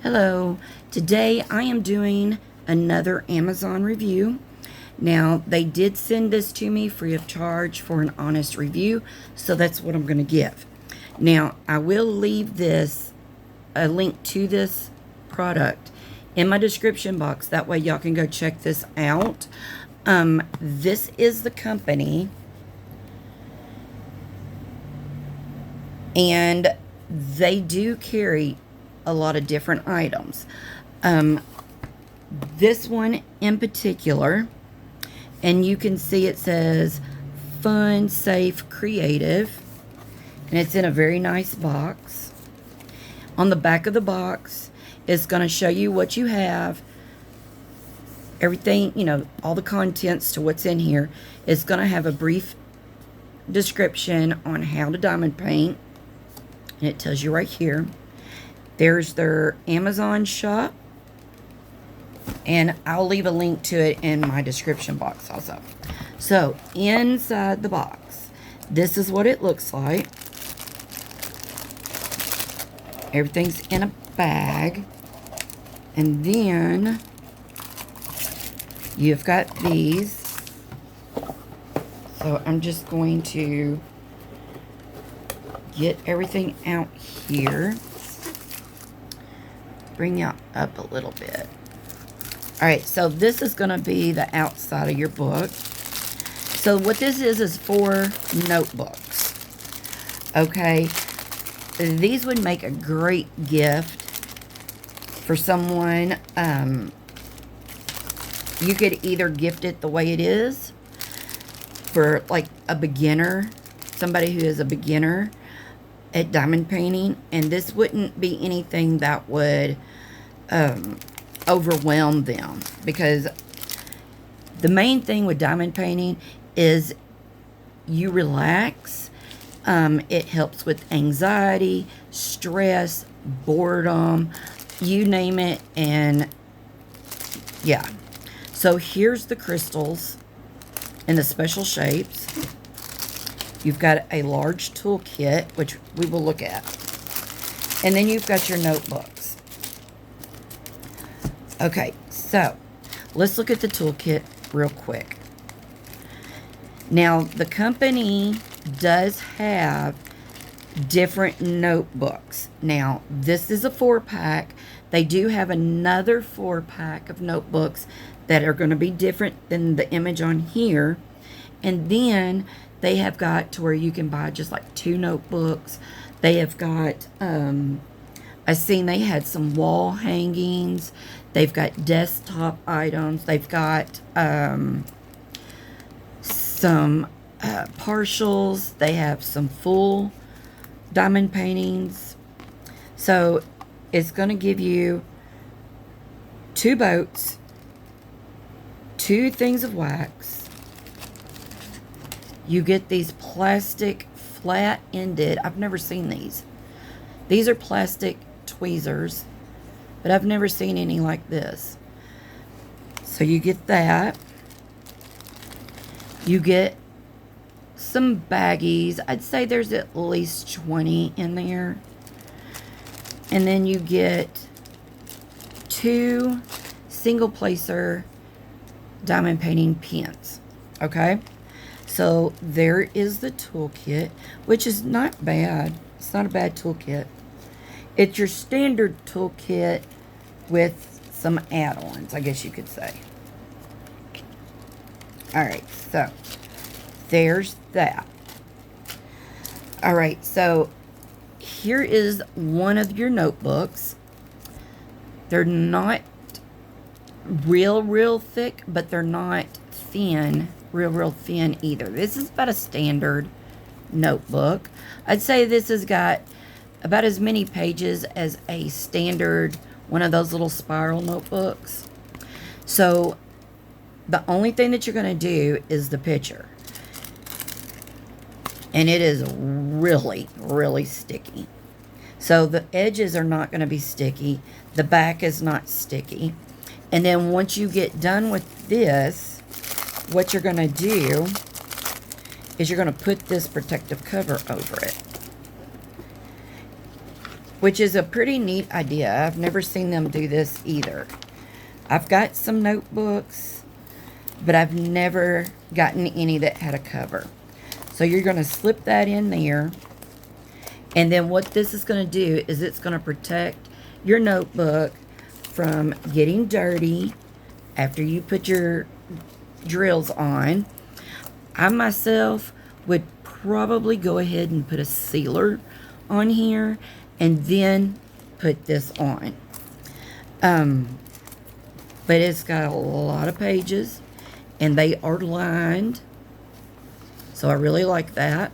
Hello, today I am doing another Amazon review. Now, they did send this to me free of charge for an honest review, so that's what I'm going to give. Now, I will leave a link to this product in my description box. That way y'all can go check this out. This is the company, and they do carry a lot of different items. This one in particular, and you can see it says fun, safe, creative, and it's in a very nice box. On the back of the box, it's going to show you what you have, everything, all the contents to what's in here. It's going to have a brief description on how to diamond paint, and it tells you right here. There's their Amazon shop, and I'll leave a link to it in my description box also. So, inside the box, this is what it looks like. Everything's in a bag. And then, you've got these. So, I'm just going to get everything out here. Bring it up a little bit. Alright, so this is going to be the outside of your book. So what this is 4 notebooks. Okay, these would make a great gift for someone. You could either gift it the way it is for like a beginner, somebody who is a beginner at diamond painting, and this wouldn't be anything that would overwhelm them, because the main thing with diamond painting is you relax. It helps with anxiety, stress, boredom, you name it. And yeah, so here's the crystals in the special shapes. You've got a large toolkit, which we will look at. And then you've got your notebooks. Okay, so let's look at the toolkit real quick. Now, the company does have different notebooks. Now, this is a 4-pack. They do have another 4-pack of notebooks that are going to be different than the image on here. And then they have got to where you can buy just like 2 notebooks. They have got, I seen they had some wall hangings. They've got desktop items. They've got some partials. They have some full diamond paintings. So it's going to give you 2 boats, 2 things of wax. You get these plastic flat-ended, I've never seen these. These are plastic tweezers, but I've never seen any like this. So you get that. You get some baggies. I'd say there's at least 20 in there. And then you get 2 single placer diamond painting pens. Okay? So there is the toolkit, which is not bad. It's not a bad toolkit. It's your standard toolkit with some add-ons, I guess you could say. Alright, so there's that. Alright, so here is one of your notebooks. They're not real thick, but they're not thin, real thin either. This is about a standard notebook. I'd say this has got about as many pages as a standard one of those little spiral notebooks. So the only thing that you're going to do is the picture, and it is really sticky. So the edges are not going to be sticky, the back is not sticky. And then once you get done with this, what you're going to do is you're going to put this protective cover over it. which is a pretty neat idea. I've never seen them do this either. I've got some notebooks, but I've never gotten any that had a cover. So you're going to slip that in there. And then what this is going to do is it's going to protect your notebook from getting dirty after you put your drills on. I myself would probably go ahead and put a sealer on here and then put this on. But it's got a lot of pages and they are lined. So I really like that.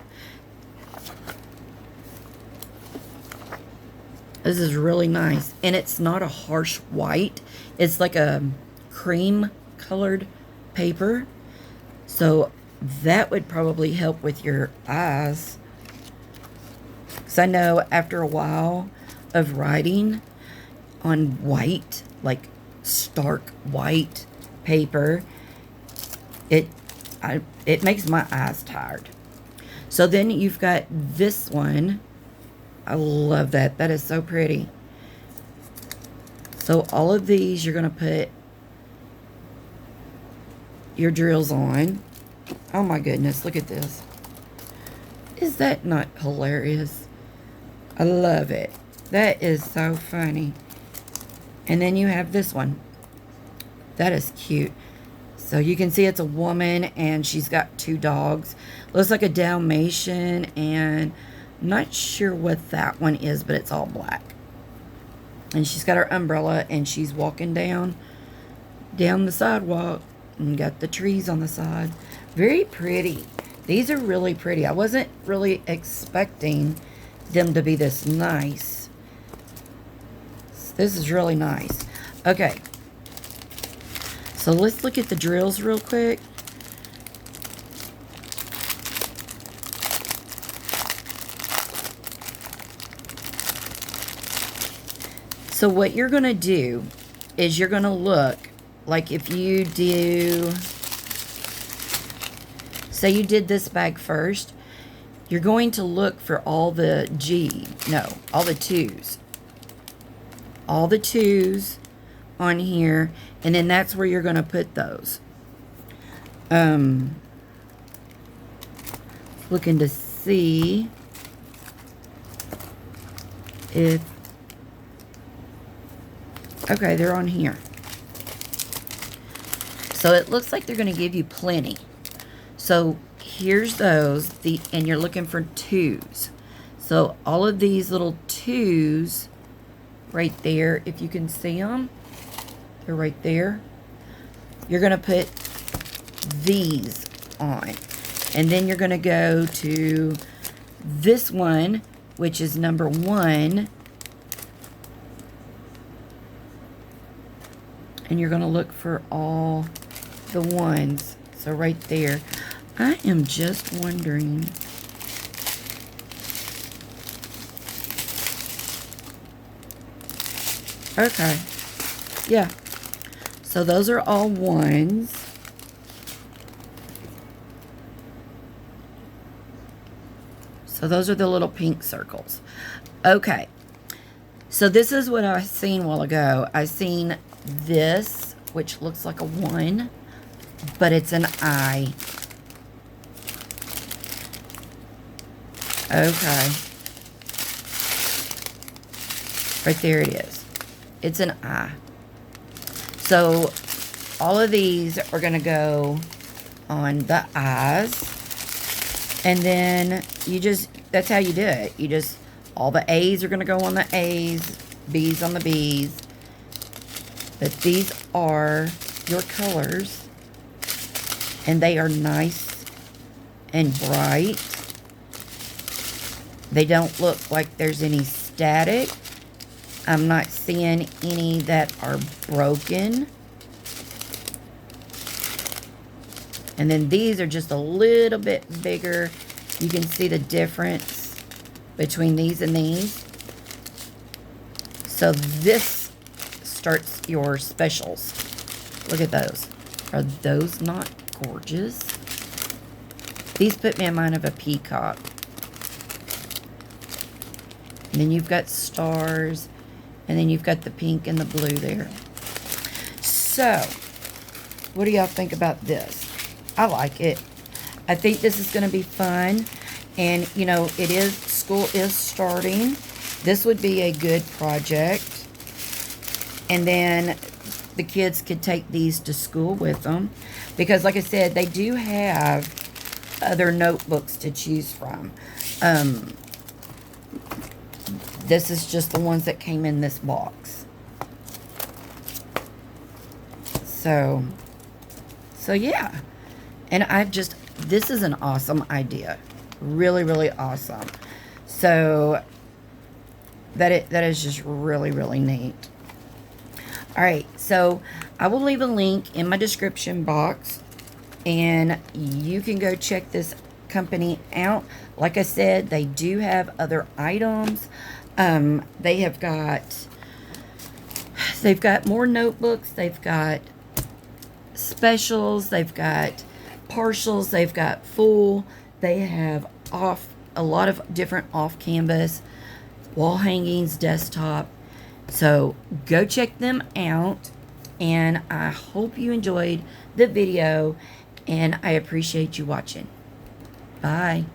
This is really nice. And it's not a harsh white. It's like a cream colored paper. So that would probably help with your eyes. Because I know after a while of writing on white, like stark white paper, it makes my eyes tired. So then you've got this one. I love that. That is so pretty. So all of these you're going to put your drills on. Oh my goodness, look at this. Is that not hilarious? I love it. That is so funny. And then you have this one. That is cute. So you can see it's a woman and she's got 2 dogs. Looks like a Dalmatian, and I'm not sure what that one is, but it's all black. And she's got her umbrella and she's walking down the sidewalk and got the trees on the side. Very pretty. These are really pretty. I wasn't really expecting them to be this nice. This is really nice. Okay. So let's look at the drills real quick. So what you're going to do is you're going to look, like if you do, say you did this bag first, you're going to look for all the all the 2s. All the 2s on here, and then that's where you're going to put those. Looking to see if, okay, they're on here. So it looks like they're going to give you plenty. So here's those, and you're looking for 2s. So all of these little 2s right there, if you can see them, they're right there. You're going to put these on. And then you're going to go to this one, which is number 1. And you're going to look for all the 1s. So right there. I am just wondering. Okay. Yeah. So those are all 1s. So those are the little pink circles. Okay. So this is what I seen a while ago. I seen this, which looks like a 1, but it's an I. Okay. Right there it is. It's an I. So all of these are going to go on the I's. And then you just, that's how you do it. You just, all the A's are going to go on the A's, B's on the B's. But these are your colors. And they are nice and bright. They don't look like there's any static. I'm not seeing any that are broken. And then these are just a little bit bigger. You can see the difference between these and these. So this starts your specials. Look at those. Are those not gorgeous? These put me in mind of a peacock. And then you've got stars. And then you've got the pink and the blue there. So, what do y'all think about this? I like it. I think this is going to be fun. And, you know, school is starting. This would be a good project. And then the kids could take these to school with them. Because, like I said, they do have other notebooks to choose from. This is just the ones that came in this box. So yeah. And this is an awesome idea. Really, really awesome. So, that is just really, really neat. Alright, so I will leave a link in my description box. And you can go check this company out. Like I said, they do have other items. They've got more notebooks. They've got specials. They've got partials. They've got full. They have a lot of different off-canvas wall hangings, desktop. So go check them out. And I hope you enjoyed the video. And I appreciate you watching. Bye.